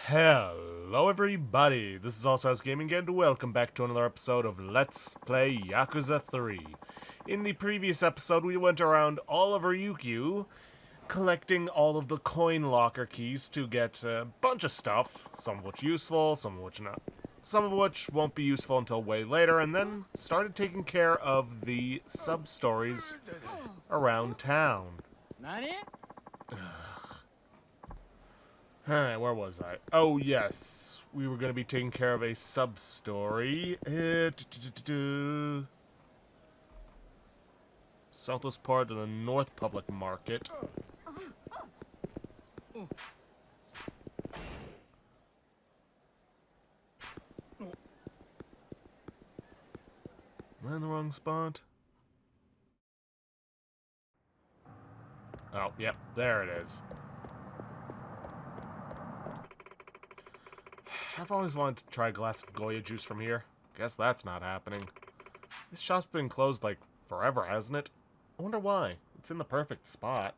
Hello everybody, this is Also House Gaming and welcome back to another episode of Let's Play Yakuza 3. In the previous episode we went around all of Ryukyu, collecting all of the coin locker keys to get a bunch of stuff, some of which useful, some of which not. Some of which won't be useful until way later, and then started taking care of the sub-stories around town. Alright, where was I? Oh, yes. We were going to be taking care of a sub-story. Southwest part of the North Public Market. Am I in the wrong spot? Oh, yep, there it is. I've always wanted to try a glass of Goya juice from here. Guess that's not happening. This shop's been closed, like, forever, hasn't it? I wonder why. It's in the perfect spot.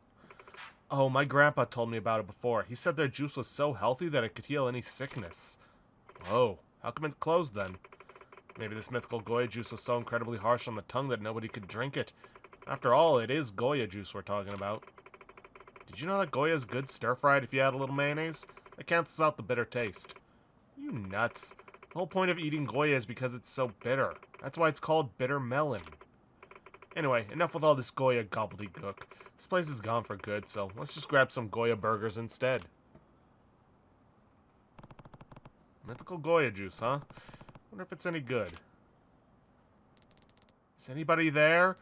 Oh, my grandpa told me about it before. He said their juice was so healthy that it could heal any sickness. Whoa, how come it's closed then? Maybe this mythical Goya juice was so incredibly harsh on the tongue that nobody could drink it. After all, it is Goya juice we're talking about. Did you know that Goya is good stir-fried if you add a little mayonnaise? It cancels out the bitter taste. You nuts. The whole point of eating Goya is because it's so bitter. That's why it's called bitter melon. Anyway, enough with all this Goya gobbledygook. This place is gone for good, so let's just grab some Goya burgers instead. Mythical Goya juice, huh? Wonder if it's any good. Is anybody there?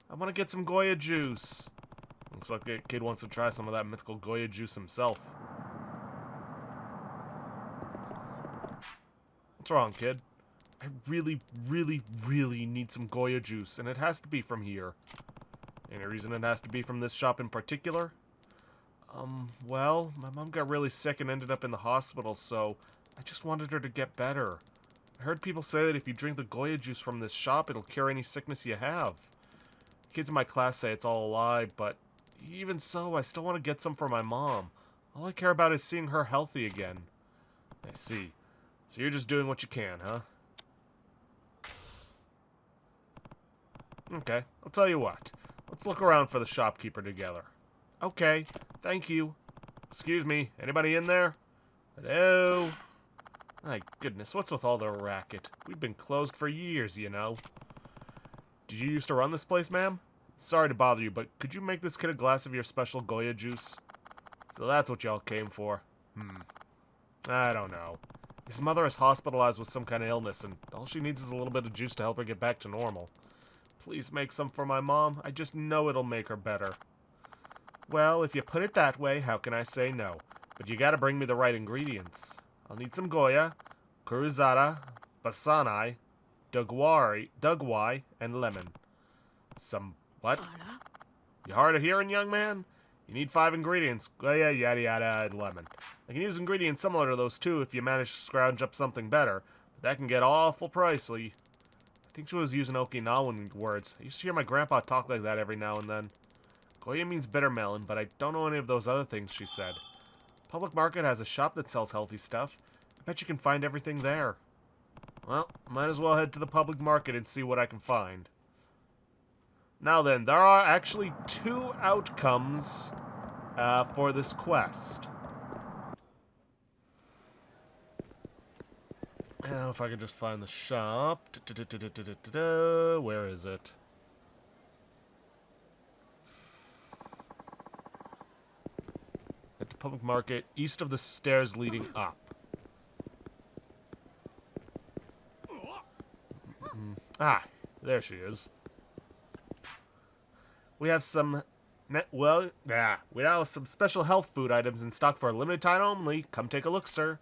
I want to get some Goya juice. Looks like the kid wants to try some of that mythical Goya juice himself. What's wrong, kid? I really, really, really need some Goya juice, and it has to be from here. Any reason it has to be from this shop in particular? Well, my mom got really sick and ended up in the hospital, so I just wanted her to get better. I heard people say that if you drink the Goya juice from this shop, it'll cure any sickness you have. Kids in my class say it's all a lie, but even so, I still want to get some for my mom. All I care about is seeing her healthy again. I see. So you're just doing what you can, huh? Okay, I'll tell you what. Let's look around for the shopkeeper together. Okay, thank you. Excuse me, anybody in there? Hello? My goodness, what's with all the racket? We've been closed for years, you know. Did you used to run this place, ma'am? Sorry to bother you, but could you make this kid a glass of your special Goya juice? So that's what y'all came for. I don't know. His mother is hospitalized with some kind of illness, and all she needs is a little bit of juice to help her get back to normal. Please make some for my mom. I just know it'll make her better. Well, if you put it that way, how can I say no? But you gotta bring me the right ingredients. I'll need some Goya, Kuruzara, Basanai, Dugwai, and lemon. Some what? You hard of hearing, young man? You need 5 ingredients. Goya, yada yada, and lemon. I can use ingredients similar to those too if you manage to scrounge up something better, but that can get awful pricey. I think she was using Okinawan words. I used to hear my grandpa talk like that every now and then. Goya means bitter melon, but I don't know any of those other things she said. Public Market has a shop that sells healthy stuff. I bet you can find everything there. Well, might as well head to the Public Market and see what I can find. Now then, there are actually 2 outcomes for this quest. Now, if I can just find the shop. Where is it? At the Public Market, east of the stairs leading up. There she is. We have some, we have some special health food items in stock for a limited time only. Come take a look, sir.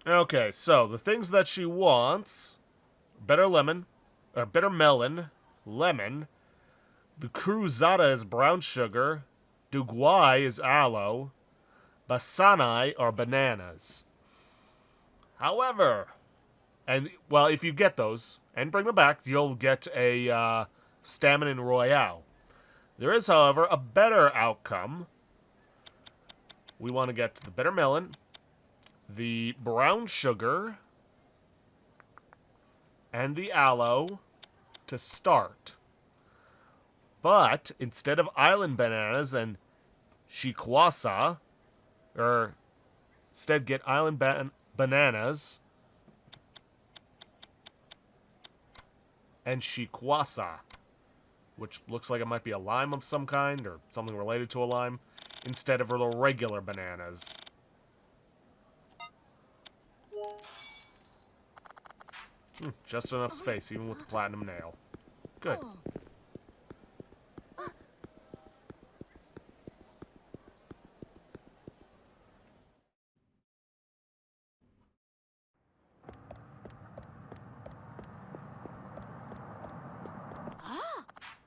Okay, so the things that she wants: bitter melon, lemon. The cruzada is brown sugar. Dugwai is aloe. Basanai are bananas. However, well, if you get those and bring them back, you'll get a Stamina Royale. There is, however, a better outcome. We want to get the bitter melon, the brown sugar and the aloe to start. But instead of island bananas and shikwasa, or instead get island bananas and shikwasa, which looks like it might be a lime of some kind or something related to a lime, instead of the regular bananas. Just enough space, even with the platinum nail. Good.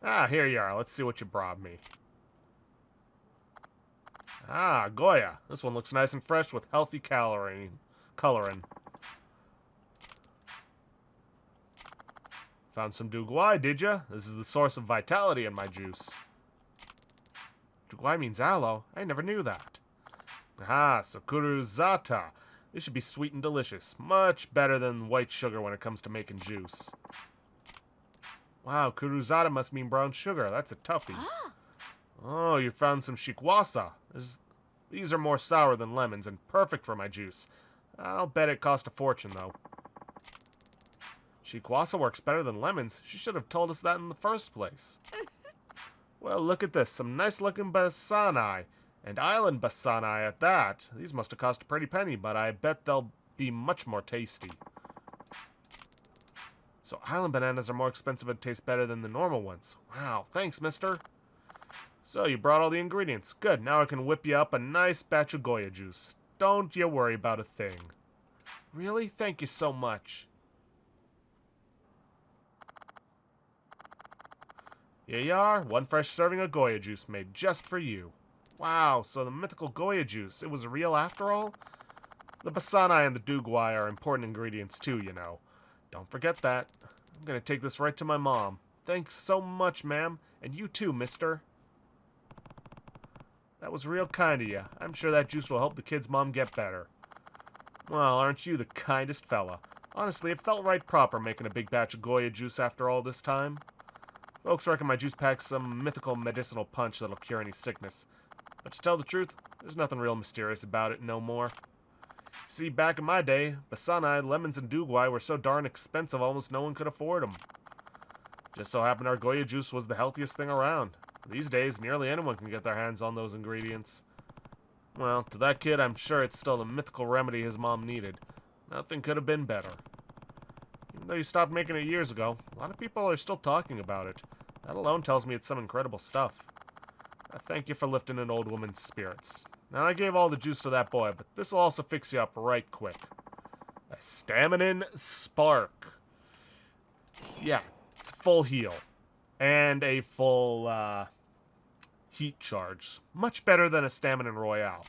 Ah, here you are. Let's see what you brought me. Ah, Goya. This one looks nice and fresh with healthy coloring. Found some Duguay, did ya? This is the source of vitality in my juice. Duguay means aloe? I never knew that. Ah, so Kuruzata. This should be sweet and delicious. Much better than white sugar when it comes to making juice. Wow, Kuruzata must mean brown sugar. That's a toughie. Oh, you found some shikwasa. These are more sour than lemons and perfect for my juice. I'll bet it cost a fortune, though. Shikwasa works better than lemons. She should have told us that in the first place. Well, look at this. Some nice-looking basanai. And island basanai at that. These must have cost a pretty penny, but I bet they'll be much more tasty. So island bananas are more expensive and taste better than the normal ones. Wow, thanks, mister. So you brought all the ingredients. Good, now I can whip you up a nice batch of Goya juice. Don't you worry about a thing. Really? Thank you so much. Here you are, one fresh serving of Goya juice made just for you. Wow, so the mythical Goya juice, it was real after all? The basanai and the duguay are important ingredients too, you know. Don't forget that. I'm gonna take this right to my mom. Thanks so much, ma'am. And you too, mister. That was real kind of you. I'm sure that juice will help the kid's mom get better. Well, aren't you the kindest fella? Honestly, it felt right proper making a big batch of Goya juice after all this time. Folks reckon my juice packs some mythical medicinal punch that'll cure any sickness. But to tell the truth, there's nothing real mysterious about it no more. See, back in my day, basanai, lemons, and duguay were so darn expensive almost no one could afford them. Just so happened our Goya juice was the healthiest thing around. These days, nearly anyone can get their hands on those ingredients. Well, to that kid, I'm sure it's still the mythical remedy his mom needed. Nothing could have been better. Even though you stopped making it years ago, a lot of people are still talking about it. That alone tells me it's some incredible stuff. I thank you for lifting an old woman's spirits. Now, I gave all the juice to that boy, but this'll also fix you up right quick. A Staminin Spark. Yeah, it's full heal. And a full, heat charge. Much better than a Staminin Royale.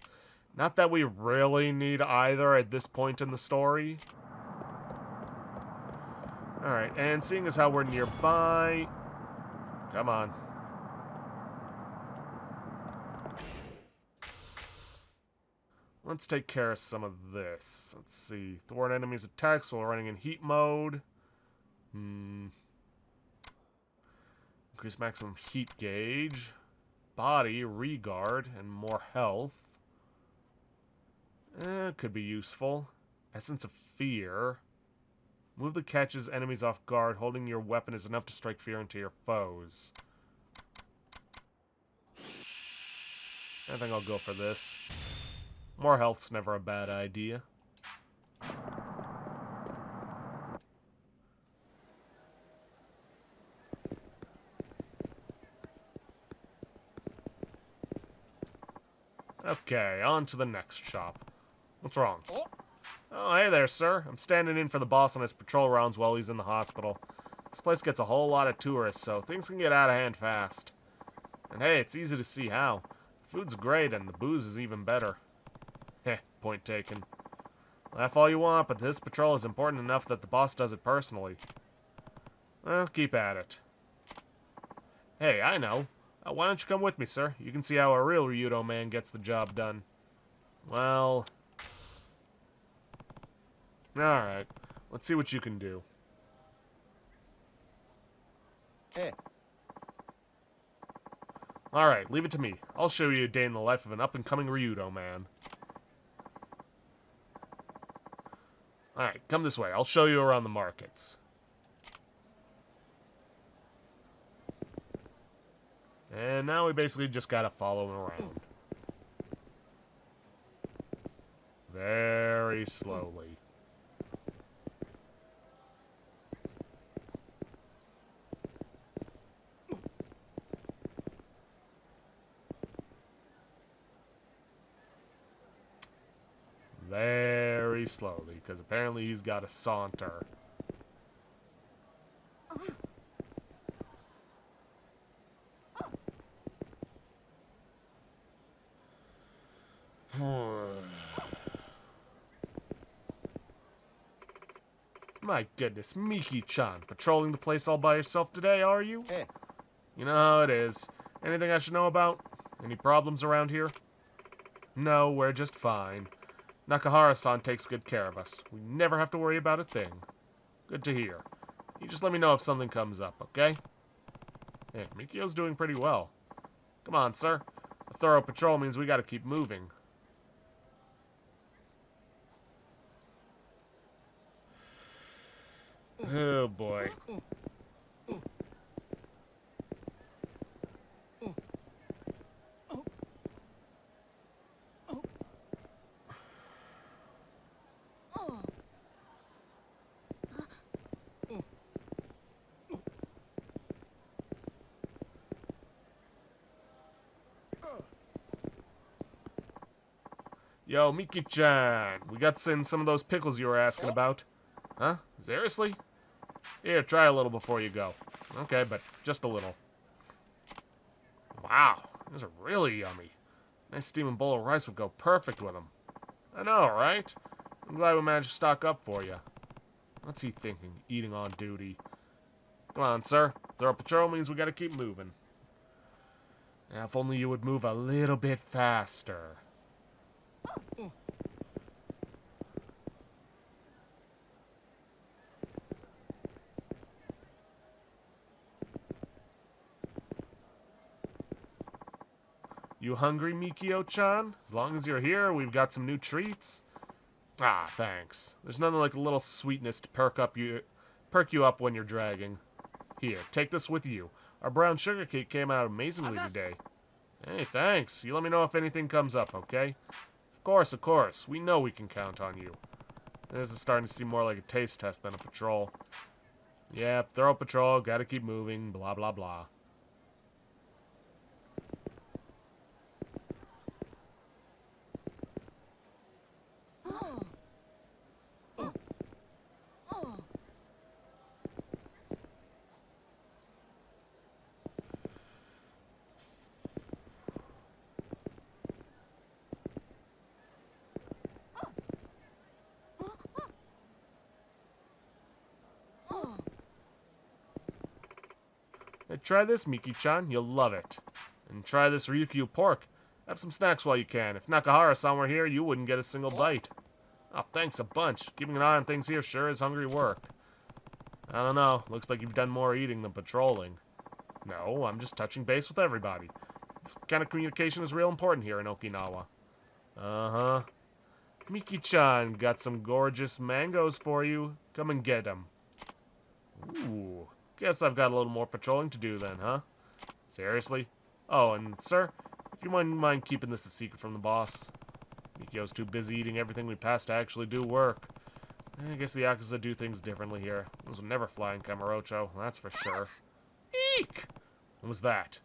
Not that we really need either at this point in the story. Alright, and seeing as how we're nearby... Come on. Let's take care of some of this. Let's see. Thwart enemies' attacks while running in heat mode. Increase maximum heat gauge. Body, regard, and more health. Could be useful. Essence of fear. Move the catches enemies off guard. Holding your weapon is enough to strike fear into your foes. I think I'll go for this. More health's never a bad idea. Okay, on to the next shop. What's wrong? Oh, hey there, sir. I'm standing in for the boss on his patrol rounds while he's in the hospital. This place gets a whole lot of tourists, so things can get out of hand fast. And hey, it's easy to see how. The food's great, and the booze is even better. Heh, point taken. Laugh all you want, but this patrol is important enough that the boss does it personally. Well, keep at it. Hey, I know. Why don't you come with me, sir? You can see how a real Ryudo man gets the job done. Well... Alright. Let's see what you can do. Eh. Alright, leave it to me. I'll show you a day in the life of an up-and-coming Ryudo man. Alright, come this way. I'll show you around the markets. And now we basically just gotta follow him around. Very slowly. Very slowly, because apparently he's got a saunter. My goodness, Miki-chan, patrolling the place all by yourself today, are you? Eh. You know how it is. Anything I should know about? Any problems around here? No, we're just fine. Nakahara-san takes good care of us. We never have to worry about a thing. Good to hear. You just let me know if something comes up, okay? Hey, Mikio's doing pretty well. Come on, sir. A thorough patrol means we gotta keep moving. Oh, boy. Yo, Miki-chan, we got some of those pickles you were asking about. Huh? Seriously? Here, try a little before you go. Okay, but just a little. Wow, these are really yummy. Nice steaming bowl of rice would go perfect with them. I know, right? I'm glad we managed to stock up for you. What's he thinking, eating on duty? Come on, sir. Thorough patrol means we gotta keep moving. Now, if only you would move a little bit faster. You hungry, Mikio-chan? As long as you're here, we've got some new treats. Ah, thanks. There's nothing like a little sweetness to perk you up when you're dragging. Here, take this with you. Our brown sugar cake came out amazingly today. Hey, thanks. You let me know if anything comes up, okay? Of course. We know we can count on you. This is starting to seem more like a taste test than a patrol. Yep, thorough patrol, gotta keep moving, blah, blah, blah. Hey, try this, Miki-chan. You'll love it. And try this Ryukyu pork. Have some snacks while you can. If Nakahara-san were here, you wouldn't get a single bite. Oh, thanks a bunch. Keeping an eye on things here sure is hungry work. I don't know. Looks like you've done more eating than patrolling. No, I'm just touching base with everybody. This kind of communication is real important here in Okinawa. Uh-huh. Miki-chan, got some gorgeous mangoes for you. Come and get them. Ooh. Guess I've got a little more patrolling to do then, huh? Seriously? Oh, and sir, if you wouldn't mind keeping this a secret from the boss. Mikio's too busy eating everything we pass to actually do work. I guess the Yakuza do things differently here. Those would never fly in Kamurocho, that's for sure. Eek! What was that?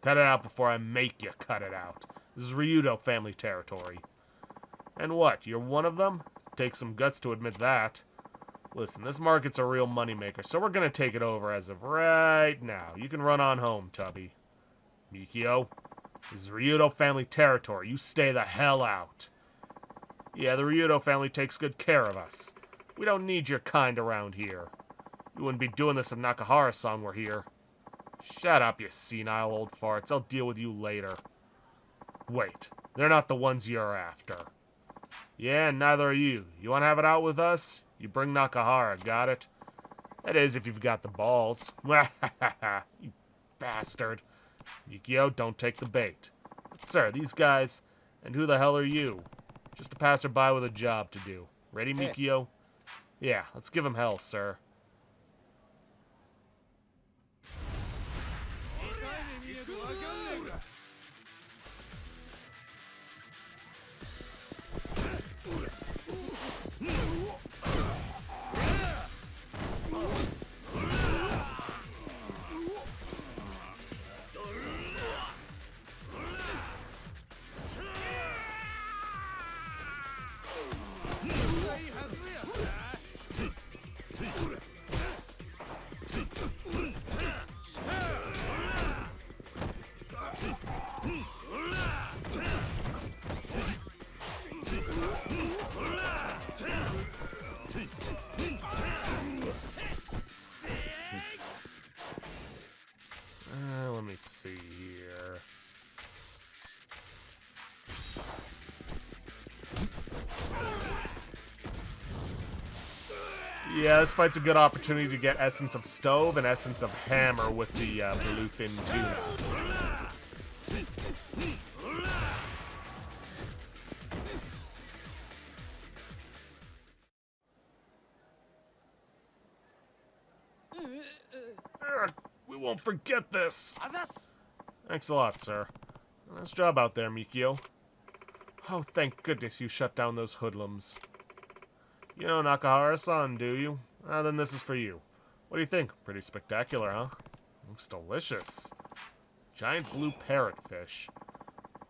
Cut it out before I make you cut it out. This is Ryudo family territory. And what, you're one of them? Takes some guts to admit that. Listen, this market's a real moneymaker, so we're gonna take it over as of right now. You can run on home, Tubby. Mikio, this is Ryudo family territory. You stay the hell out. Yeah, the Ryudo family takes good care of us. We don't need your kind around here. You wouldn't be doing this if Nakahara-san were here. Shut up, you senile old farts. I'll deal with you later. Wait, they're not the ones you're after. Yeah, and neither are you. You want to have it out with us? You bring Nakahara, got it? That is, if you've got the balls. You bastard. Yukio, don't take the bait. But, sir, these guys... And who the hell are you? Just a passerby with a job to do. Ready, Mikio? Yeah, let's give him hell, sir. Let me see here. Yeah, this fight's a good opportunity to get Essence of Stove and Essence of Hammer with the Bluefin Tuna. We won't forget this. Thanks a lot, sir. Nice job out there, Mikio. Oh, thank goodness you shut down those hoodlums. You know Nakahara-san, do you? Then this is for you. What do you think? Pretty spectacular, huh? Looks delicious. Giant blue parrotfish.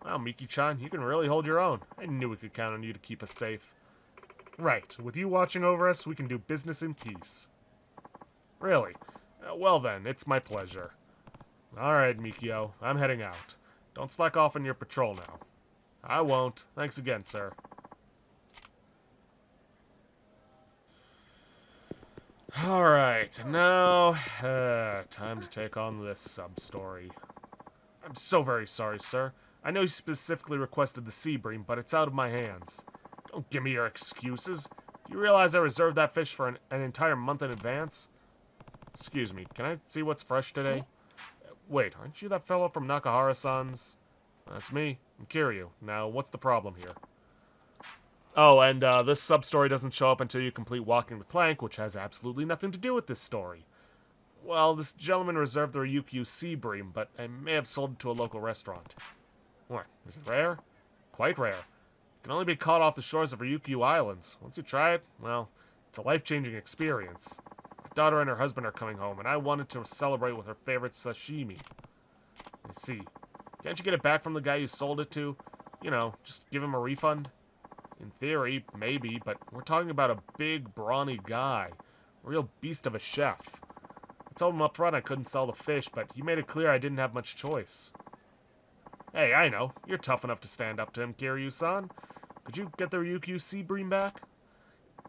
Wow, Miki-chan, you can really hold your own. I knew we could count on you to keep us safe. Right, with you watching over us, we can do business in peace. Really? Well then, it's my pleasure. Alright, Mikio, I'm heading out. Don't slack off on your patrol now. I won't. Thanks again, sir. Alright, now, time to take on this sub-story. I'm so very sorry, sir. I know you specifically requested the sea bream, but it's out of my hands. Don't give me your excuses. Do you realize I reserved that fish for an entire month in advance? Excuse me, can I see what's fresh today? Wait, aren't you that fellow from Nakahara-san's? That's me. I'm Kiryu. Now, what's the problem here? Oh, and this sub-story doesn't show up until you complete Walking the Plank, which has absolutely nothing to do with this story. Well, this gentleman reserved the Ryukyu sea bream, but I may have sold it to a local restaurant. What, is it rare? Quite rare. It can only be caught off the shores of Ryukyu Islands. Once you try it, well, it's a life-changing experience. My daughter and her husband are coming home, and I wanted to celebrate with her favorite sashimi. I see. Can't you get it back from the guy you sold it to? You know, just give him a refund? In theory, maybe, but we're talking about a big, brawny guy. A real beast of a chef. I told him up front I couldn't sell the fish, but he made it clear I didn't have much choice. Hey, I know. You're tough enough to stand up to him, Kiryu-san. Could you get the Ryukyu sea bream back?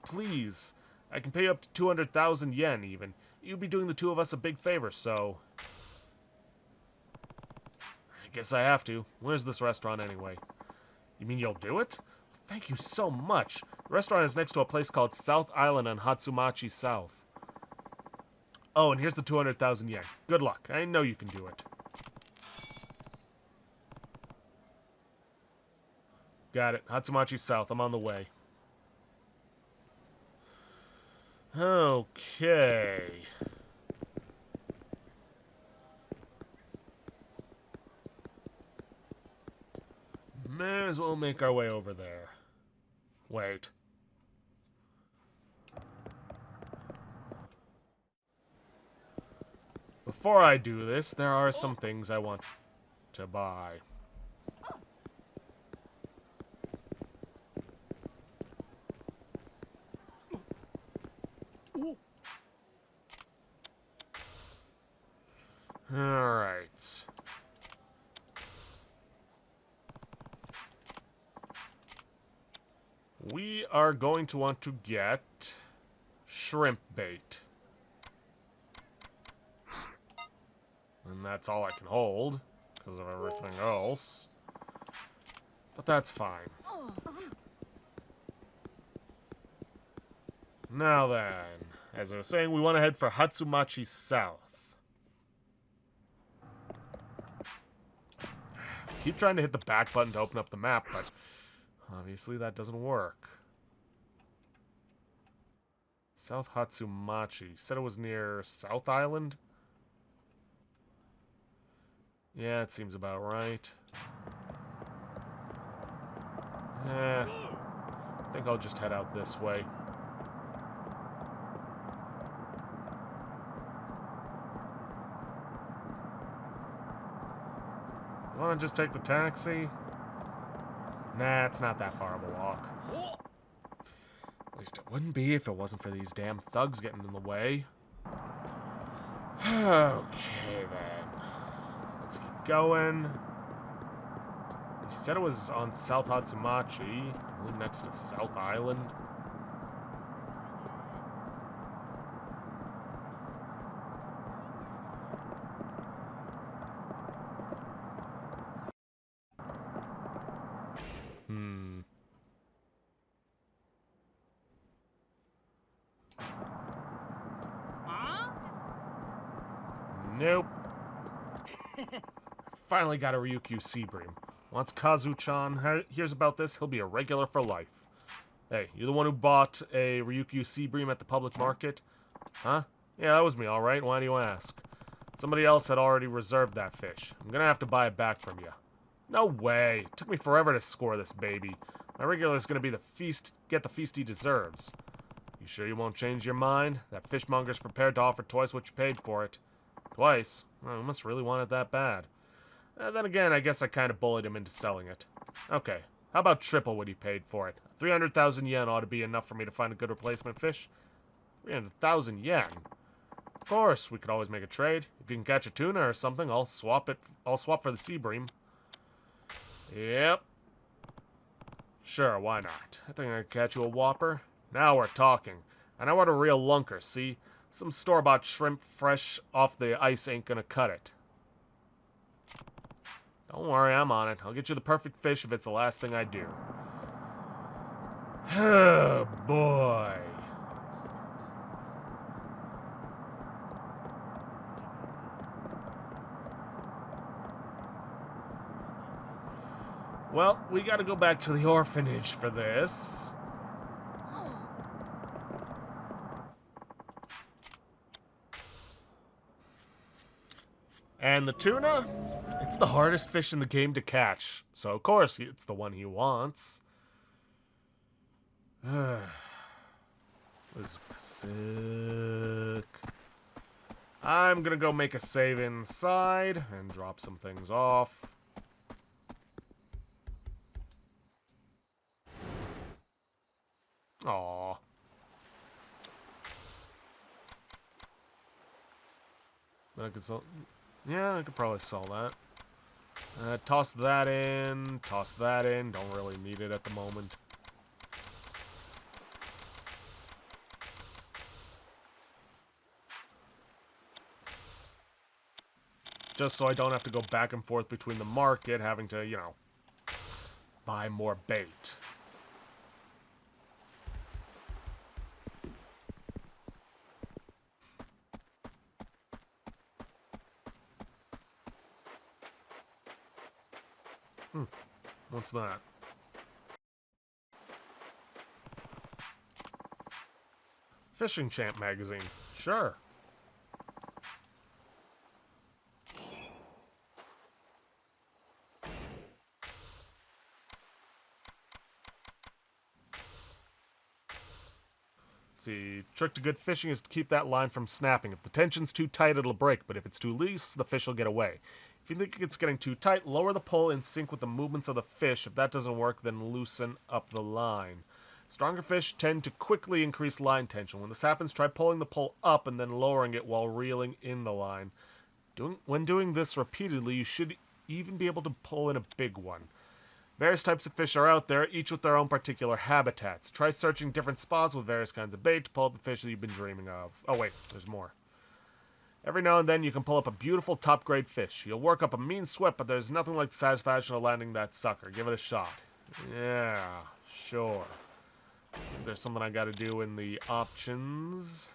Please. I can pay you up to 200,000 yen, even. You'd be doing the two of us a big favor, so... I guess I have to. Where's this restaurant, anyway? You mean you'll do it? Thank you so much. The restaurant is next to a place called South Island on Hatsumachi South. Oh, and here's the 200,000 yen. Good luck. I know you can do it. Got it. Hatsumachi South. I'm on the way. Okay. May as well make our way over there. Wait. Before I do this, there are some things I want to buy. Alright. We are going to want to get shrimp bait. And that's all I can hold because of everything else. But that's fine. Now then, as I was saying, we want to head for Hatsumachi South. Keep trying to hit the back button to open up the map, but obviously that doesn't work. South Hatsumachi. Said it was near South Island? Yeah, it seems about right. I think I'll just head out this way. You want to just take the taxi? Nah, it's not that far of a walk. At least it wouldn't be if it wasn't for these damn thugs getting in the way. Okay, then. Let's keep going. You said it was on South Hatsumachi, I believe next to South Island. Nope. Finally got a Ryukyu Seabream. Once Kazu-chan hears about this, he'll be a regular for life. Hey, you the one who bought a Ryukyu Seabream at the public market? Huh? Yeah, that was me, alright. Why do you ask? Somebody else had already reserved that fish. I'm gonna have to buy it back from you. No way. It took me forever to score this baby. My regular's gonna be get the feast he deserves. You sure you won't change your mind? That fishmonger's prepared to offer twice what you paid for it. Twice? Well, he must really want it that bad. Then again, I guess I kind of bullied him into selling it. Okay, how about triple what he paid for it? 300,000 yen ought to be enough for me to find a good replacement fish. 300,000 yen? Of course, we could always make a trade. If you can catch a tuna or something, I'll swap for the Seabream. Yep. Sure, why not? I think I can catch you a whopper. Now we're talking. And I want a real lunker, see? Some store-bought shrimp fresh off the ice ain't gonna cut it. Don't worry, I'm on it. I'll get you the perfect fish if it's the last thing I do. Oh, boy. Well, we gotta go back to the orphanage for this. And the tuna? It's the hardest fish in the game to catch. So, of course, it's the one he wants. This is sick. I'm gonna go make a save inside and drop some things off. Aww. I could sell... Yeah, I could probably sell that. Toss that in. Toss that in. Don't really need it at the moment. Just so I don't have to go back and forth between the market, having to, you know, buy more bait. What's that? Fishing Champ magazine. Sure. See, trick to good fishing is to keep that line from snapping. If the tension's too tight, it'll break, but if it's too loose, the fish will get away. If you think it's getting too tight, lower the pole in sync with the movements of the fish. If that doesn't work, then loosen up the line. Stronger fish tend to quickly increase line tension. When this happens, try pulling the pole up and then lowering it while reeling in the line. When doing this repeatedly, you should even be able to pull in a big one. Various types of fish are out there, each with their own particular habitats. Try searching different spots with various kinds of bait to pull up the fish that you've been dreaming of. Oh wait, there's more. Every now and then you can pull up a beautiful top-grade fish. You'll work up a mean sweat, but there's nothing like the satisfaction of landing that sucker. Give it a shot. Yeah, sure. There's something I gotta do in the options.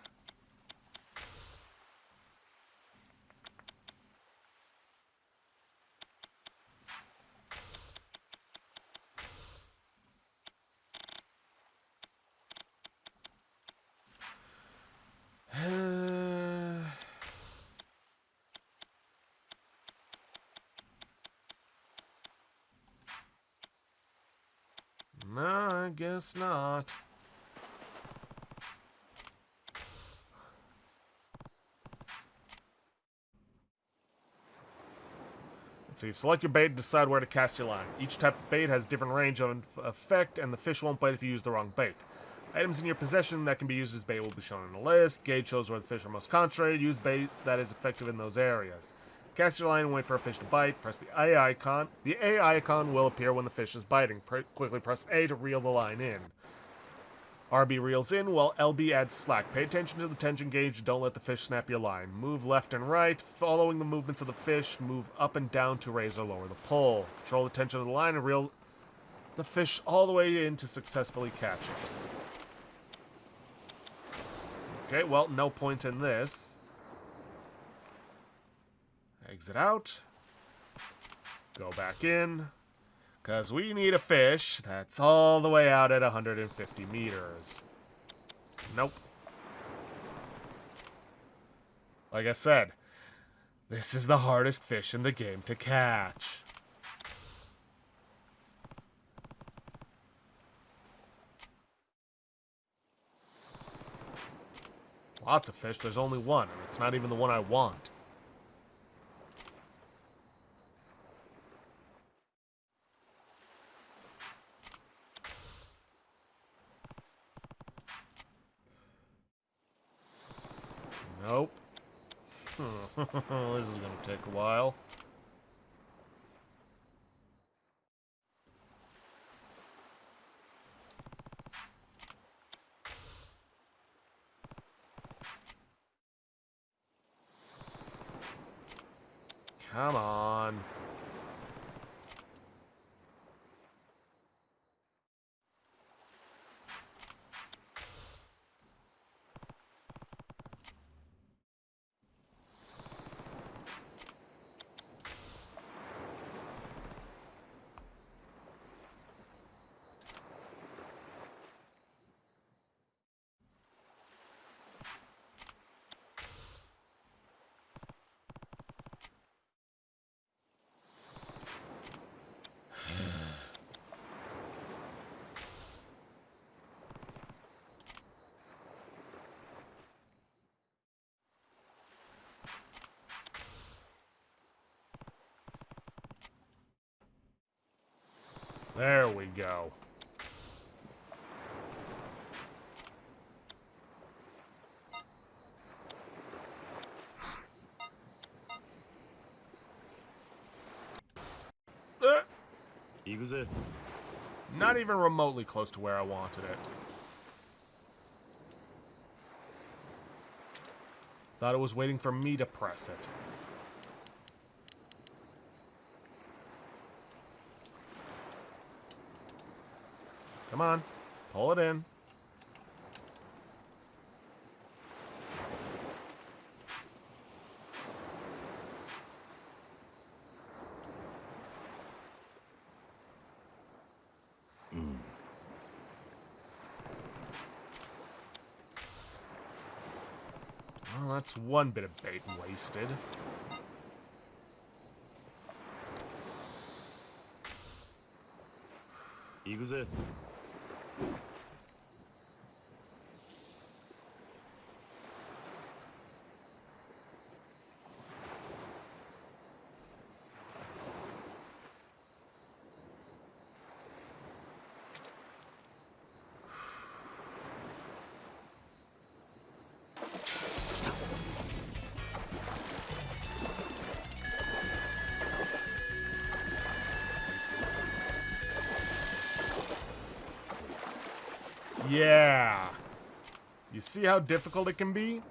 No, I guess not. Let's see. Select your bait and decide where to cast your line. Each type of bait has different range of effect, and the fish won't bite if you use the wrong bait. Items in your possession that can be used as bait will be shown in the list. Gauge shows where the fish are most concentrated. Use bait that is effective in those areas. Cast your line and wait for a fish to bite. Press the A icon. The A icon will appear when the fish is biting. Quickly press A to reel the line in. RB reels in while LB adds slack. Pay attention to the tension gauge. Don't let the fish snap your line. Move left and right. Following the movements of the fish, move up and down to raise or lower the pull. Control the tension of the line and reel the fish all the way in to successfully catch it. Okay, well, no point in this. Exit out. Go back in. Because we need a fish that's all the way out at 150 meters. Nope. Like I said, this is the hardest fish in the game to catch. Lots of fish, there's only one, and it's not even the one I want. Nope. This is gonna take a while. Come on. There we go. Yakuza. Not even remotely close to where I wanted it. Thought it was waiting for me to press it. Come on, pull it in. Well, that's one bit of bait wasted. Yakuza. Yeah. You see how difficult it can be?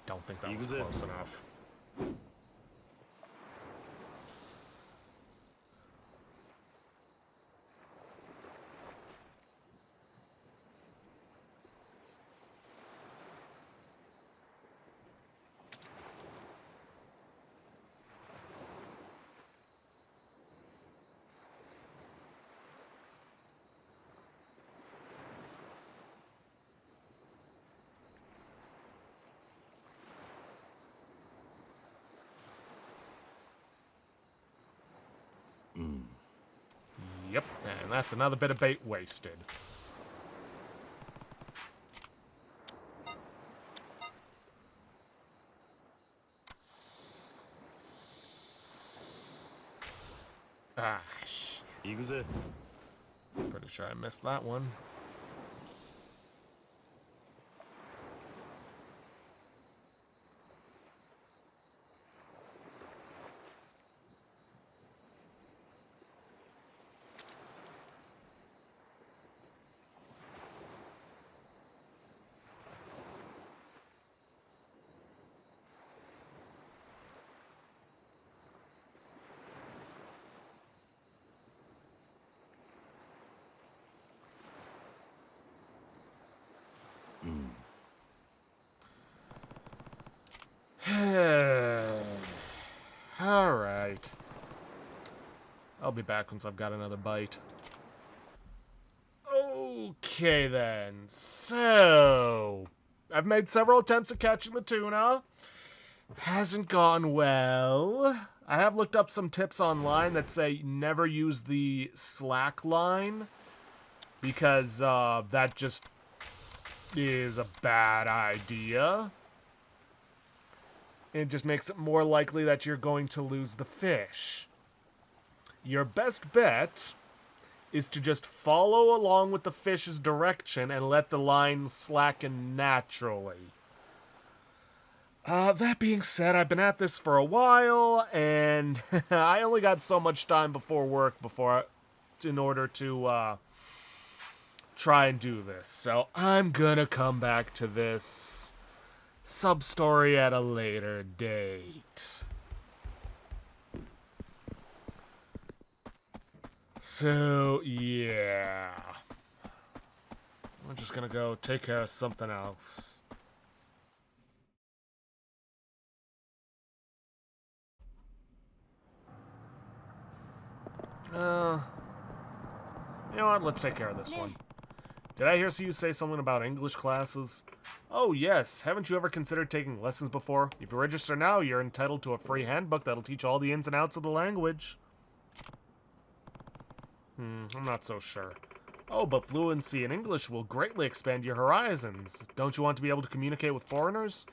don't think that was Yakuza. close enough. Yep, and that's another bit of bait wasted. Ah, shit. 行くぜ。 Pretty sure I missed that one. Alright. I'll be back once I've got another bite. Okay then. So, I've made several attempts at catching the tuna. Hasn't gone well. I have looked up some tips online that say never use the slack line because that just is a bad idea. It just makes it more likely that you're going to lose the fish. Your best bet is to just follow along with the fish's direction and let the line slacken naturally. That being said, I've been at this for a while, and I only got so much time before work in order to try and do this. So I'm gonna come back to this sub-story at a later date. So, yeah. I'm just gonna go take care of something else. You know what? Let's take care of this one. Did I hear you say something about English classes? Oh, yes. Haven't you ever considered taking lessons before? If you register now, you're entitled to a free handbook that'll teach all the ins and outs of the language. I'm not so sure. Oh, but fluency in English will greatly expand your horizons. Don't you want to be able to communicate with foreigners?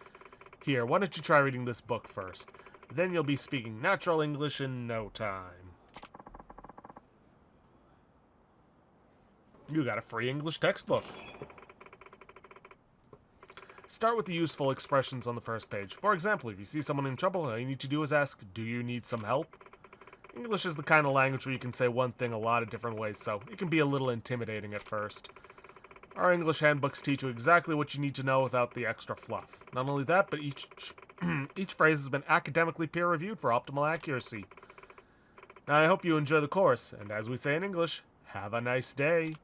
Here, why don't you try reading this book first? Then you'll be speaking natural English in no time. You got a free English textbook. Start with the useful expressions on the first page. For example, if you see someone in trouble, all you need to do is ask, "Do you need some help?" English is the kind of language where you can say one thing a lot of different ways, so it can be a little intimidating at first. Our English handbooks teach you exactly what you need to know without the extra fluff. Not only that, but each phrase has been academically peer-reviewed for optimal accuracy. Now, I hope you enjoy the course, and as we say in English, have a nice day.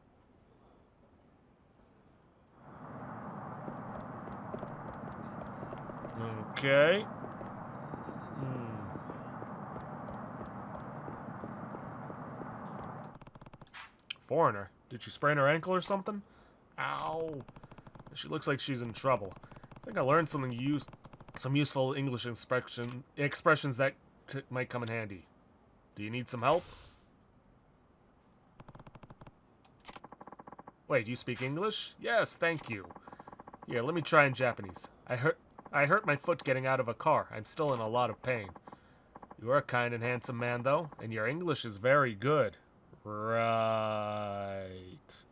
Okay. Foreigner. Did she sprain her ankle or something? Ow. She looks like she's in trouble. I think I learned some useful English expressions that might come in handy. Do you need some help? Wait, do you speak English? Yes, thank you. Here, let me try in Japanese. I hurt my foot getting out of a car. I'm still in a lot of pain. You're a kind and handsome man, though, and your English is very good. Right.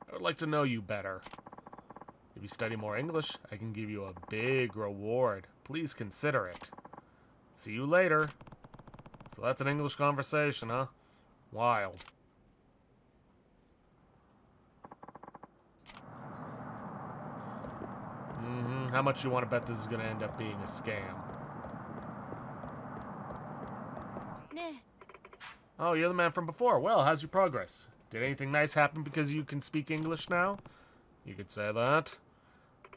I would like to know you better. If you study more English, I can give you a big reward. Please consider it. See you later. So that's an English conversation, huh? Wild. How much you want to bet this is going to end up being a scam? Oh, you're the man from before. Well, how's your progress? Did anything nice happen because you can speak English now? You could say that.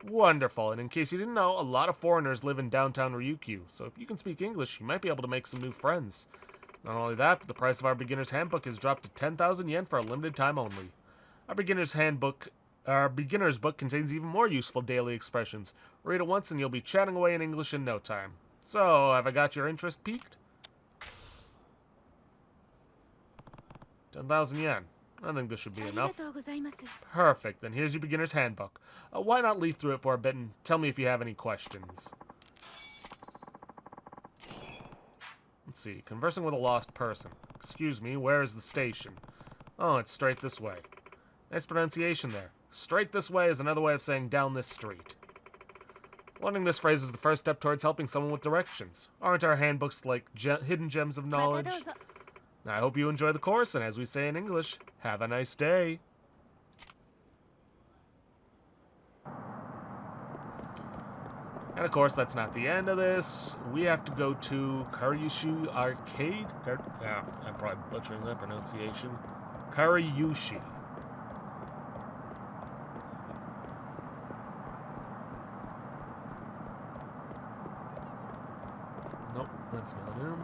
Wonderful. And in case you didn't know, a lot of foreigners live in downtown Ryukyu. So if you can speak English, you might be able to make some new friends. Not only that, but the price of our beginner's handbook has dropped to 10,000 yen for a limited time only. Our beginner's book contains even more useful daily expressions. Read it once and you'll be chatting away in English in no time. So, have I got your interest piqued? 10,000 yen. I think this should be enough. Perfect. Then here's your beginner's handbook. Why not leaf through it for a bit and tell me if you have any questions? Let's see. Conversing with a lost person. Excuse me, where is the station? Oh, it's straight this way. Nice pronunciation there. Straight this way is another way of saying down this street. Learning this phrase is the first step towards helping someone with directions. Aren't our handbooks like hidden gems of knowledge? Now, I hope you enjoy the course, and as we say in English, have a nice day. And of course, that's not the end of this. We have to go to Karyushi Arcade. Yeah, I'm probably butchering that pronunciation. Karyushi. Nope, that's not him.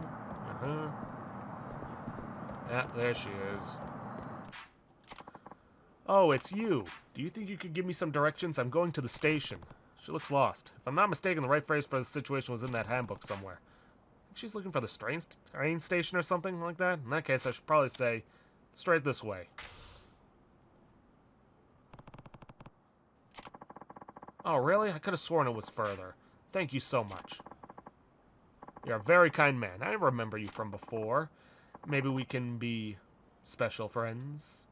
Yeah, there she is. Oh, it's you. Do you think you could give me some directions? I'm going to the station. She looks lost. If I'm not mistaken, the right phrase for the situation was in that handbook somewhere. I think she's looking for the train station or something like that. In that case, I should probably say, straight this way. Oh, really? I could have sworn it was further. Thank you so much. You're a very kind man. I remember you from before. Maybe we can be special friends.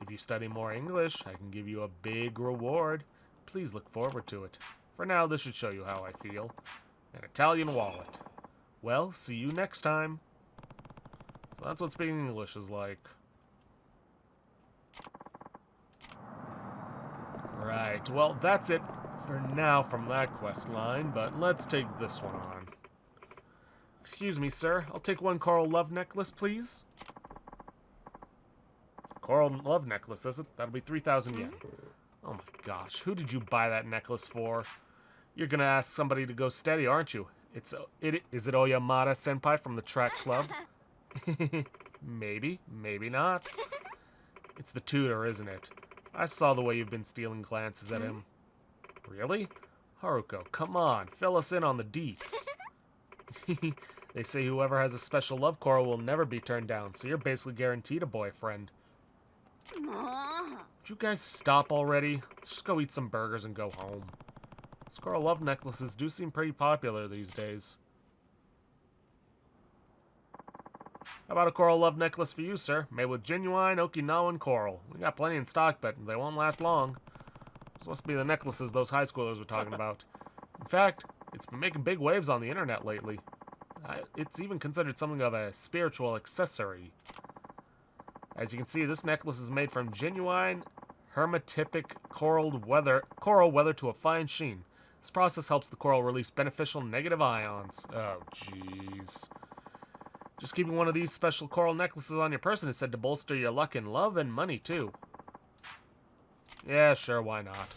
If you study more English, I can give you a big reward. Please look forward to it. For now, this should show you how I feel. An Italian wallet. Well, see you next time. So that's what speaking English is like. Right, well, that's it for now from that quest line, but let's take this one on. Excuse me, sir. I'll take one coral love necklace, please. Coral love necklace, is it? That'll be 3,000 yen. Oh my gosh, who did you buy that necklace for? You're gonna ask somebody to go steady, aren't you? Is it Oyamada Senpai from the track club? Maybe, maybe not. It's the tutor, isn't it? I saw the way you've been stealing glances at him. Really? Haruko, come on, fill us in on the deets. They say whoever has a special love coral will never be turned down, so you're basically guaranteed a boyfriend. Would you guys stop already? Let's just go eat some burgers and go home. These coral love necklaces do seem pretty popular these days. How about a coral love necklace for you, sir? Made with genuine Okinawan coral. We got plenty in stock, but they won't last long. This must be the necklaces those high schoolers were talking about. In fact, it's been making big waves on the internet lately. It's even considered something of a spiritual accessory. As you can see, this necklace is made from genuine hermatypic coral weather to a fine sheen. This process helps the coral release beneficial negative ions. Oh, jeez. Just keeping one of these special coral necklaces on your person is said to bolster your luck in love and money, too. Yeah, sure, why not?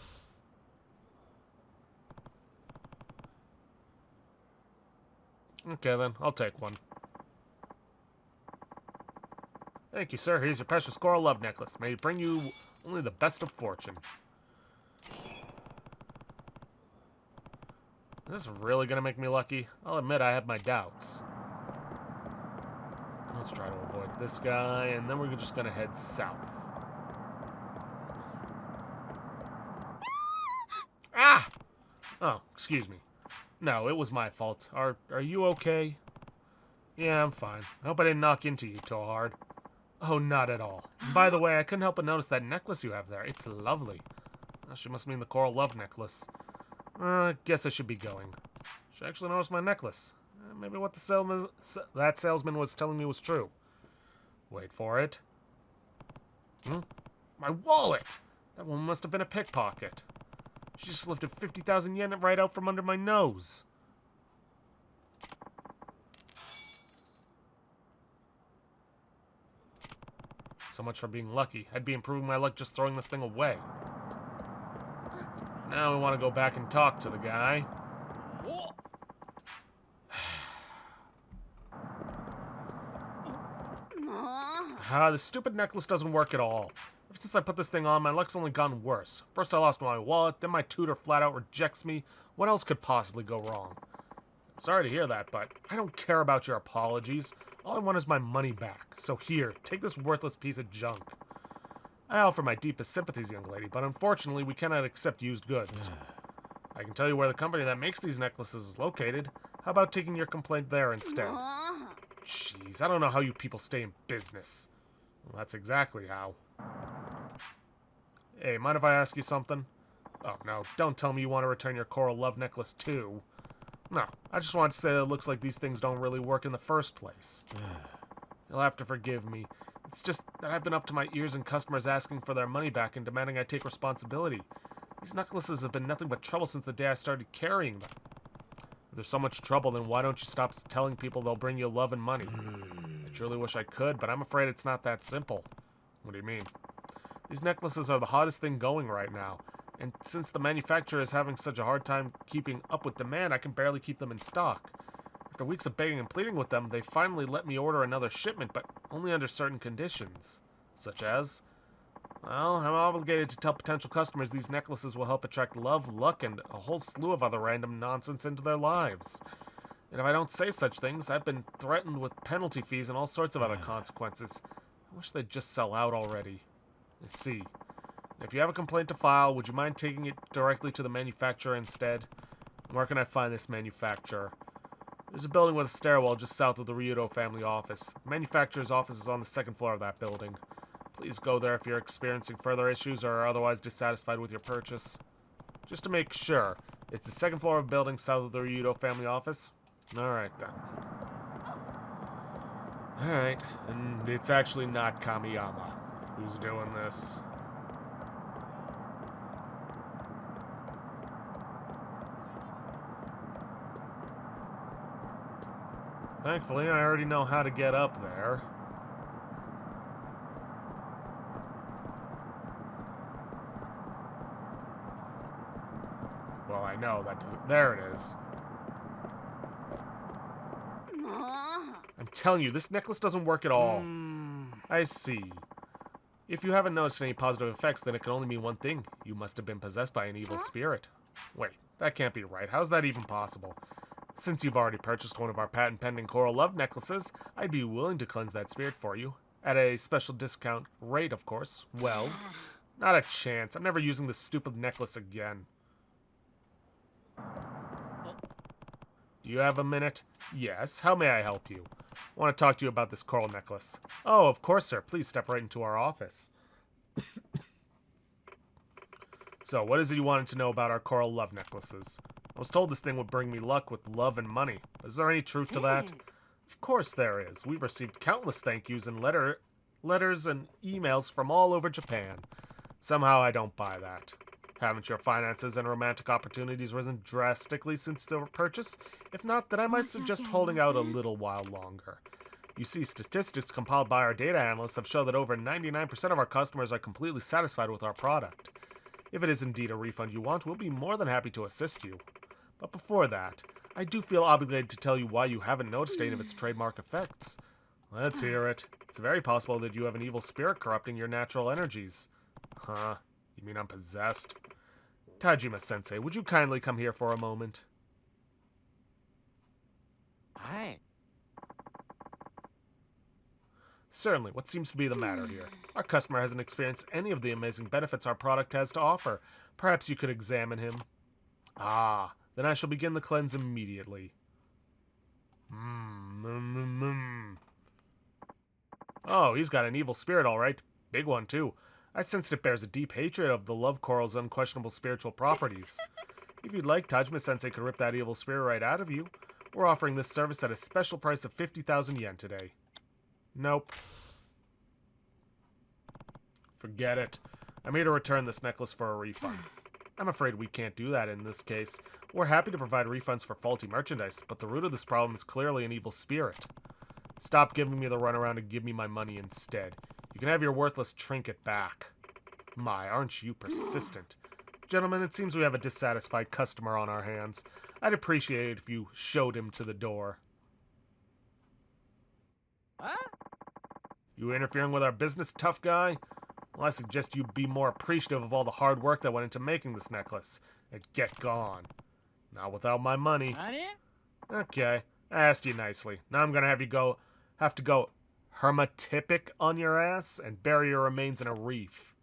Okay, then. I'll take one. Thank you, sir. Here's your precious coral love necklace. May it bring you only the best of fortune. Is this really gonna make me lucky? I'll admit I have my doubts. Let's try to avoid this guy, and then we're just gonna head south. Ah! Oh, excuse me. No, it was my fault. Are you okay? Yeah, I'm fine. I hope I didn't knock into you too hard. Oh, not at all. And by the way, I couldn't help but notice that necklace you have there. It's lovely. She must mean the coral love necklace. I guess I should be going. She actually noticed my necklace. Maybe what that salesman was telling me was true. Wait for it. My wallet! That woman must have been a pickpocket. She just lifted 50,000 yen right out from under my nose. So much for being lucky. I'd be improving my luck just throwing this thing away. Now we want to go back and talk to the guy. The stupid necklace doesn't work at all. Ever since I put this thing on, my luck's only gotten worse. First I lost my wallet, then my tutor flat out rejects me. What else could possibly go wrong? I'm sorry to hear that, but I don't care about your apologies. All I want is my money back. So here, take this worthless piece of junk. I offer my deepest sympathies, young lady, but unfortunately we cannot accept used goods. I can tell you where the company that makes these necklaces is located. How about taking your complaint there instead? Jeez, I don't know how you people stay in business. Well, that's exactly how. Hey, mind if I ask you something? Oh, no, don't tell me you want to return your coral love necklace too. No, I just wanted to say that it looks like these things don't really work in the first place. You'll have to forgive me. It's just that I've been up to my ears in customers asking for their money back and demanding I take responsibility. These necklaces have been nothing but trouble since the day I started carrying them. If there's so much trouble, then why don't you stop telling people they'll bring you love and money? I truly wish I could, but I'm afraid it's not that simple. What do you mean? These necklaces are the hottest thing going right now, and since the manufacturer is having such a hard time keeping up with demand, I can barely keep them in stock. After weeks of begging and pleading with them, they finally let me order another shipment, but only under certain conditions. Such as? Well, I'm obligated to tell potential customers these necklaces will help attract love, luck, and a whole slew of other random nonsense into their lives. And if I don't say such things, I've been threatened with penalty fees and all sorts of other consequences. I wish they'd just sell out already. I see. If you have a complaint to file, would you mind taking it directly to the manufacturer instead? Where can I find this manufacturer? There's a building with a stairwell just south of the Ryukyu family office. The manufacturer's office is on the second floor of that building. Please go there if you're experiencing further issues or are otherwise dissatisfied with your purchase. Just to make sure, it's the second floor of the building south of the Ryukyu family office? Alright then. Alright, and it's actually not Kamiyama who's doing this. Thankfully, I already know how to get up there. Well, I know that doesn't... There it is. I'm telling you, this necklace doesn't work at all. I see. If you haven't noticed any positive effects, then it can only mean one thing. You must have been possessed by an evil spirit. Wait, that can't be right. How's that even possible? Since you've already purchased one of our patent-pending coral love necklaces, I'd be willing to cleanse that spirit for you. At a special discount rate, of course. Well, not a chance. I'm never using this stupid necklace again. Do you have a minute? Yes. How may I help you? I want to talk to you about this coral necklace. Oh, of course, sir. Please step right into our office. So, what is it you wanted to know about our coral love necklaces? I was told this thing would bring me luck with love and money. Is there any truth to that? Of course there is. We've received countless thank yous and letters and emails from all over Japan. Somehow I don't buy that. Haven't your finances and romantic opportunities risen drastically since the purchase? If not, then I might suggest holding out a little while longer. You see, statistics compiled by our data analysts have shown that over 99% of our customers are completely satisfied with our product. If it is indeed a refund you want, we'll be more than happy to assist you. But before that, I do feel obligated to tell you why you haven't noticed any of its trademark effects. Let's hear it. It's very possible that you have an evil spirit corrupting your natural energies. Huh? You mean I'm possessed? Tajima-sensei, would you kindly come here for a moment? Hi. Certainly, what seems to be the matter here? Our customer hasn't experienced any of the amazing benefits our product has to offer. Perhaps you could examine him. Ah, then I shall begin the cleanse immediately. Oh, he's got an evil spirit, all right. Big one, too. I sensed it bears a deep hatred of the love coral's unquestionable spiritual properties. If you'd like, Tajima-sensei could rip that evil spirit right out of you. We're offering this service at a special price of 50,000 yen today. Nope. Forget it. I'm here to return this necklace for a refund. I'm afraid we can't do that in this case. We're happy to provide refunds for faulty merchandise, but the root of this problem is clearly an evil spirit. Stop giving me the runaround and give me my money instead. You can have your worthless trinket back. My, aren't you persistent. Gentlemen, it seems we have a dissatisfied customer on our hands. I'd appreciate it if you showed him to the door. Huh? You interfering with our business, tough guy? Well, I suggest you be more appreciative of all the hard work that went into making this necklace. And get gone. Not without my money. Okay, I asked you nicely. Now I'm gonna have to go hermatypic on your ass and bury your remains in a reef.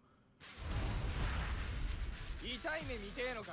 痛い目見てえのか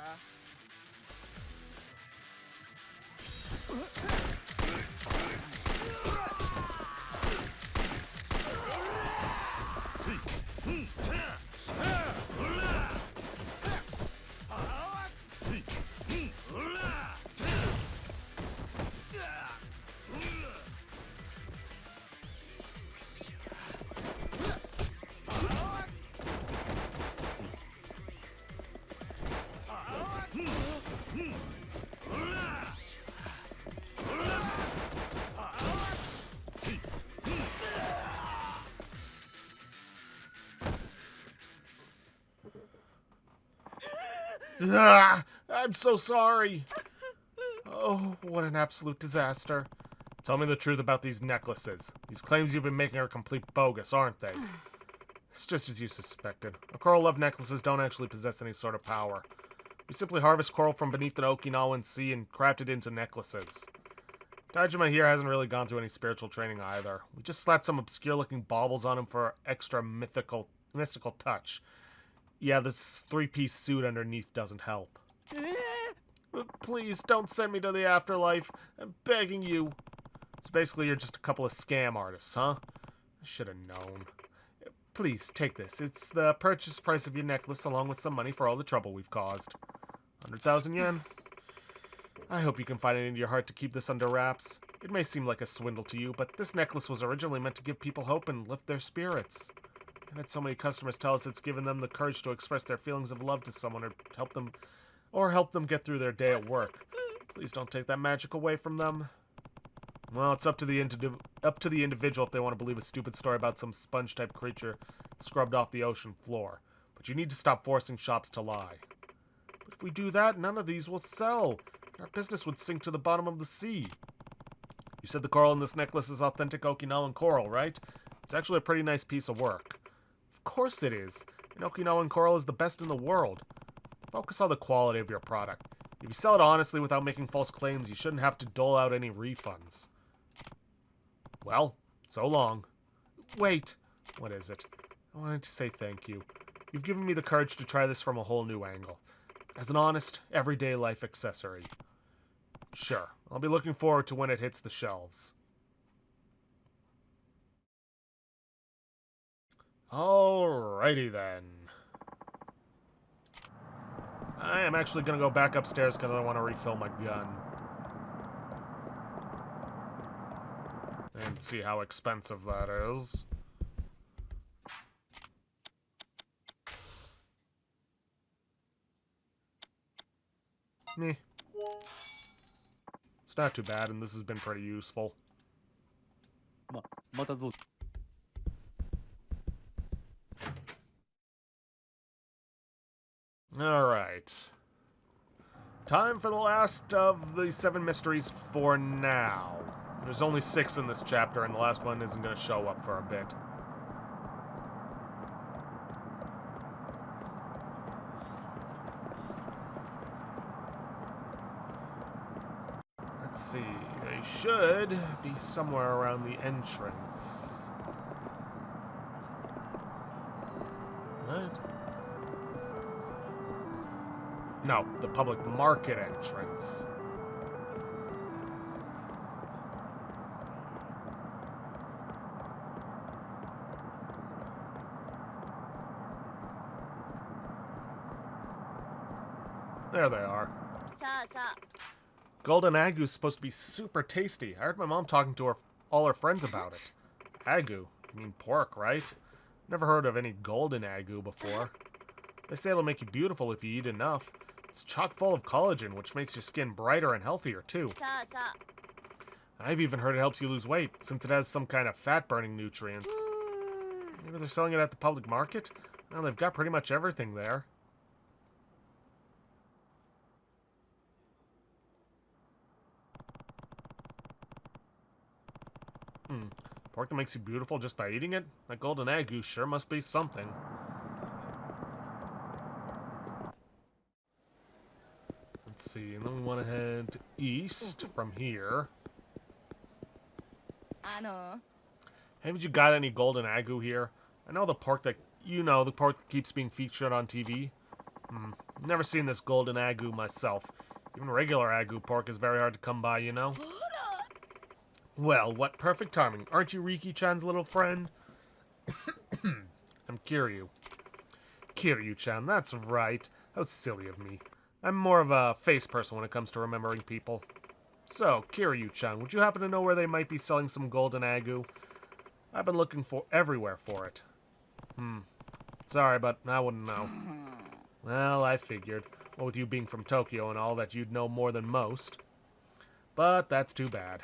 Ah, I'm so sorry. Oh, what an absolute disaster. Tell me the truth about these necklaces. These claims you've been making are complete bogus, aren't they? It's just as you suspected. Our coral love necklaces don't actually possess any sort of power. We simply harvest coral from beneath the Okinawan Sea and craft it into necklaces. Taijima here hasn't really gone through any spiritual training either. We just slapped some obscure-looking baubles on him for extra mystical touch. Yeah, this three-piece suit underneath doesn't help. Please, don't send me to the afterlife. I'm begging you. So basically, you're just a couple of scam artists, huh? I should have known. Please, take this. It's the purchase price of your necklace, along with some money for all the trouble we've caused. 100,000 yen. I hope you can find it in your heart to keep this under wraps. It may seem like a swindle to you, but this necklace was originally meant to give people hope and lift their spirits. I've had so many customers tell us it's given them the courage to express their feelings of love to someone or help them get through their day at work. Please don't take that magic away from them. Well, it's up to the individual if they want to believe a stupid story about some sponge-type creature scrubbed off the ocean floor. But you need to stop forcing shops to lie. But if we do that, none of these will sell. Our business would sink to the bottom of the sea. You said the coral in this necklace is authentic Okinawan coral, right? It's actually a pretty nice piece of work. Of course it is. And Okinawan coral is the best in the world. Focus on the quality of your product. If you sell it honestly without making false claims, you shouldn't have to dole out any refunds. Well, so long. Wait. What is it? I wanted to say thank you. You've given me the courage to try this from a whole new angle. As an honest, everyday life accessory. Sure, I'll be looking forward to when it hits the shelves. Alrighty then. I am actually going to go back upstairs because I want to refill my gun. And see how expensive that is. Meh. It's not too bad, and this has been pretty useful. Alright. Time for the last of the 7 mysteries for now. There's only 6 in this chapter, and the last one isn't going to show up for a bit. Let's see. They should be somewhere around the entrance. Right? No, the public market entrance. There they are. Golden agu's supposed to be super tasty. I heard my mom talking to all her friends about it. Agu? You mean pork, right? Never heard of any golden agu before. They say it'll make you beautiful if you eat enough. It's chock full of collagen, which makes your skin brighter and healthier, too. さあさあ I've even heard it helps you lose weight, since it has some kind of fat-burning nutrients. Maybe they're selling it at the public market? Well, they've got pretty much everything there. Pork that makes you beautiful just by eating it? That golden agu sure must be something. Let's see, and then we want to head east from here. あの Haven't you got any golden agu here? I know the pork that, the pork that keeps being featured on TV. Never seen this golden agu myself. Even regular agu pork is very hard to come by, you know? Well, what perfect timing. Aren't you Riki-chan's little friend? I'm Kiryu. Kiryu-chan, that's right. How silly of me. I'm more of a face person when it comes to remembering people. So, Kiryu-chan, would you happen to know where they might be selling some golden agu? I've been looking everywhere for it. Sorry, but I wouldn't know. Well, I figured. What with you being from Tokyo and all, that you'd know more than most. But that's too bad.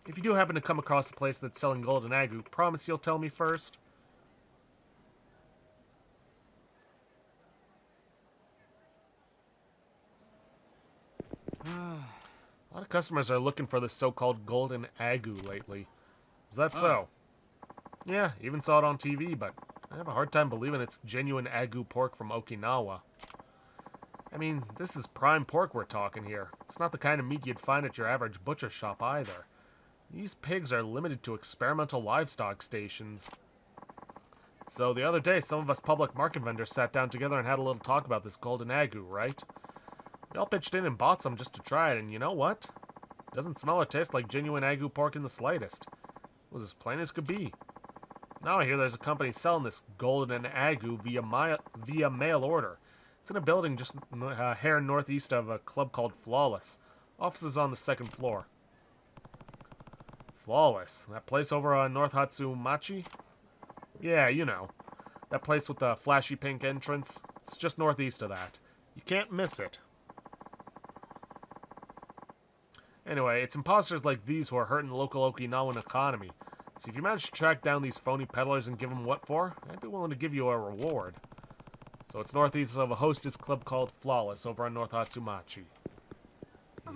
If you do happen to come across a place that's selling golden agu, promise you'll tell me first? A lot of customers are looking for the so-called golden agu lately. Is that so? Yeah, even saw it on TV, but I have a hard time believing it's genuine agu pork from Okinawa. I mean, this is prime pork we're talking here. It's not the kind of meat you'd find at your average butcher shop either. These pigs are limited to experimental livestock stations. So the other day, some of us public market vendors sat down together and had a little talk about this golden agu, right? We all pitched in and bought some just to try it, and you know what? It doesn't smell or taste like genuine agu pork in the slightest. It was as plain as could be. Now I hear there's a company selling this golden agu via mail order. It's in a building just hair northeast of a club called Flawless. Offices on the second floor. Flawless. That place over on North Hatsumachi? Yeah, you know. That place with the flashy pink entrance. It's just northeast of that. You can't miss it. Anyway, it's imposters like these who are hurting the local Okinawan economy. So if you manage to track down these phony peddlers and give them what for, I'd be willing to give you a reward. So it's northeast of a hostess club called Flawless over on North Hatsumachi.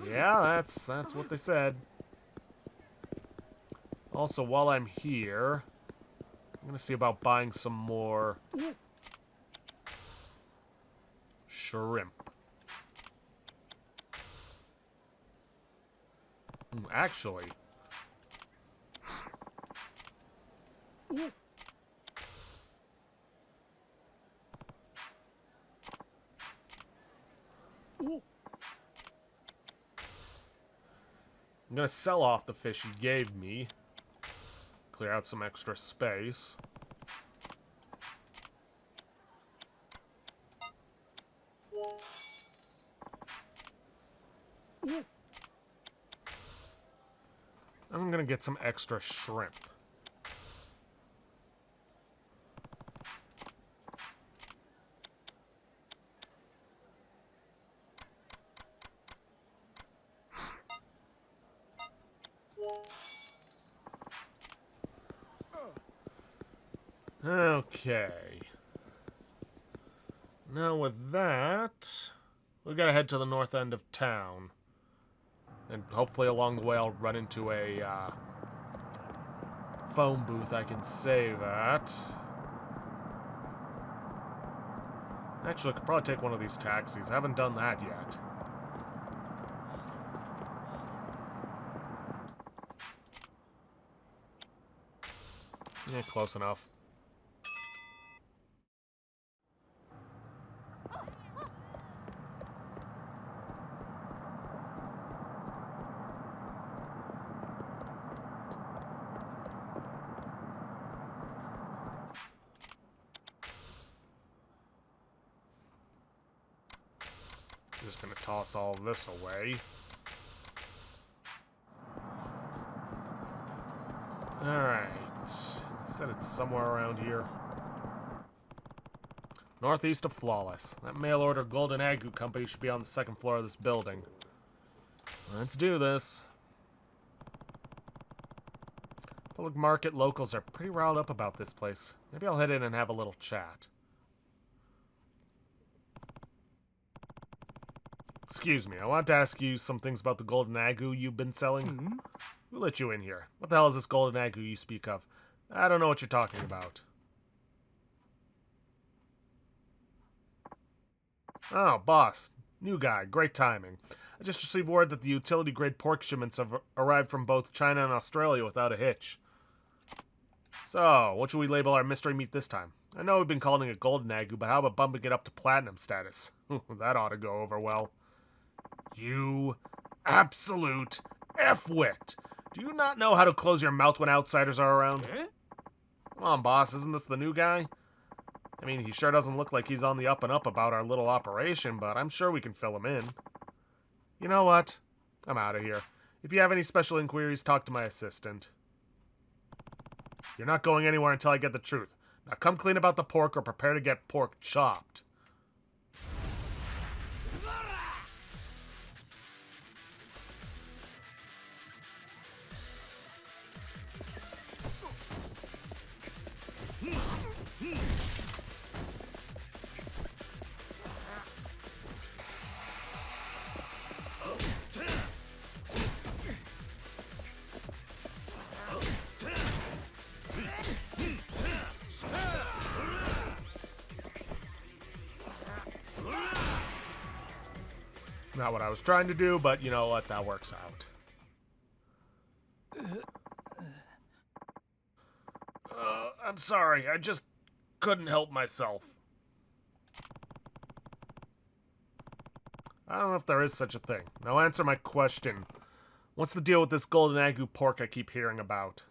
Yeah, that's what they said. Also, while I'm here, I'm going to see about buying some more shrimp. Actually, I'm going to sell off the fish he gave me. Clear out some extra space. I'm going to get some extra shrimp. Okay. Now with that, we gotta head to the north end of town. And hopefully along the way I'll run into a phone booth I can save at. Actually, I could probably take one of these taxis. I haven't done that yet. Yeah, close enough. Just gonna toss all this away. Alright. Said it's somewhere around here. Northeast of Flawless. That mail-order Golden Agu company should be on the second floor of this building. Let's do this. Public market locals are pretty riled up about this place. Maybe I'll head in and have a little chat. Excuse me, I want to ask you some things about the Golden Agu you've been selling. Who let you in here? What the hell is this Golden Agu you speak of? I don't know what you're talking about. Oh, boss. New guy. Great timing. I just received word that the utility-grade pork shipments have arrived from both China and Australia without a hitch. So, what should we label our mystery meat this time? I know we've been calling it Golden Agu, but how about bumping it up to platinum status? That ought to go over well. You absolute F-wit! Do you not know how to close your mouth when outsiders are around? Come on, boss. Isn't this the new guy? I mean, he sure doesn't look like he's on the up and up about our little operation, but I'm sure we can fill him in. You know what? I'm out of here. If you have any special inquiries, talk to my assistant. You're not going anywhere until I get the truth. Now come clean about the pork or prepare to get pork chopped. Not what I was trying to do, but you know what? That works out. I'm sorry. I just couldn't help myself. I don't know if there is such a thing. Now answer my question. What's the deal with this Golden Agu pork I keep hearing about?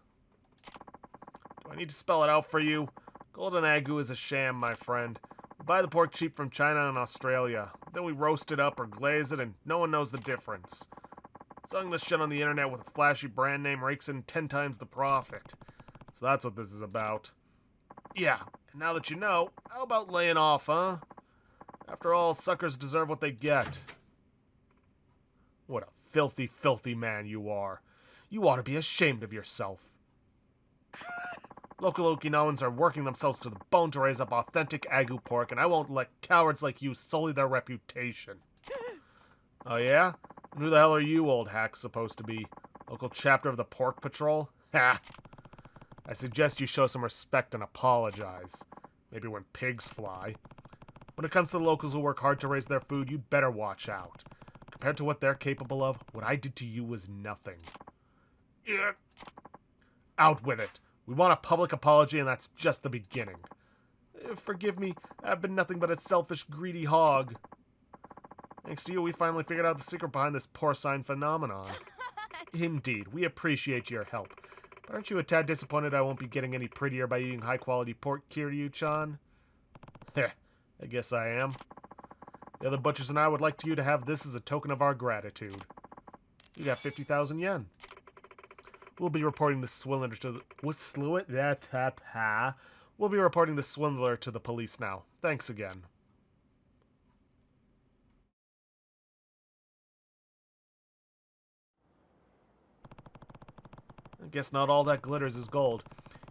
Do I need to spell it out for you? Golden Agu is a sham, my friend. We buy the pork cheap from China and Australia. Then we roast it up or glaze it, and no one knows the difference. Selling this shit on the internet with a flashy brand name rakes in 10 times the profit. So that's what this is about. Yeah, and now that you know, how about laying off, huh? After all, suckers deserve what they get. What a filthy, filthy man you are. You ought to be ashamed of yourself. Local Okinawans are working themselves to the bone to raise up authentic Agu pork, and I won't let cowards like you sully their reputation. Oh yeah? And who the hell are you, old hack, supposed to be? Local chapter of the Pork Patrol? Ha! I suggest you show some respect and apologize. Maybe when pigs fly. When it comes to the locals who work hard to raise their food, you better watch out. Compared to what they're capable of, what I did to you was nothing. Yeah. Out with it. We want a public apology, and that's just the beginning. Forgive me, I've been nothing but a selfish, greedy hog. Thanks to you, we finally figured out the secret behind this porcine phenomenon. Indeed, we appreciate your help. But aren't you a tad disappointed I won't be getting any prettier by eating high-quality pork, Kiryu-chan? Heh, I guess I am. The other butchers and I would like you to have this as a token of our gratitude. You got 50,000 yen. We'll be reporting the swindler to the... We'll be reporting the swindler to the police now. Thanks again. I guess not all that glitters is gold,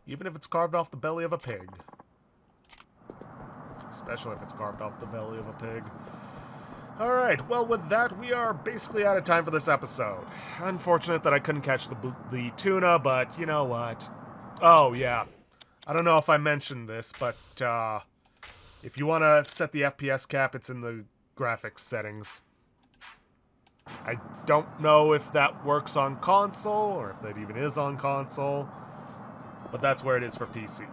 even if it's carved off the belly of a pig. Especially if it's carved off the belly of a pig. Alright, well with that, we are basically out of time for this episode. Unfortunate that I couldn't catch the tuna, but you know what? Oh, yeah. I don't know if I mentioned this, but if you want to set the FPS cap, it's in the graphics settings. I don't know if that works on console, or if that even is on console, but that's where it is for PC.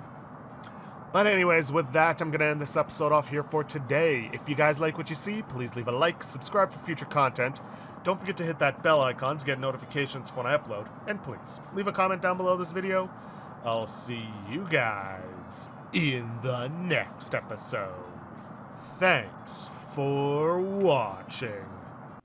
But anyways, with that, I'm going to end this episode off here for today. If you guys like what you see, please leave a like, subscribe for future content. Don't forget to hit that bell icon to get notifications when I upload. And please, leave a comment down below this video. I'll see you guys in the next episode. Thanks for watching.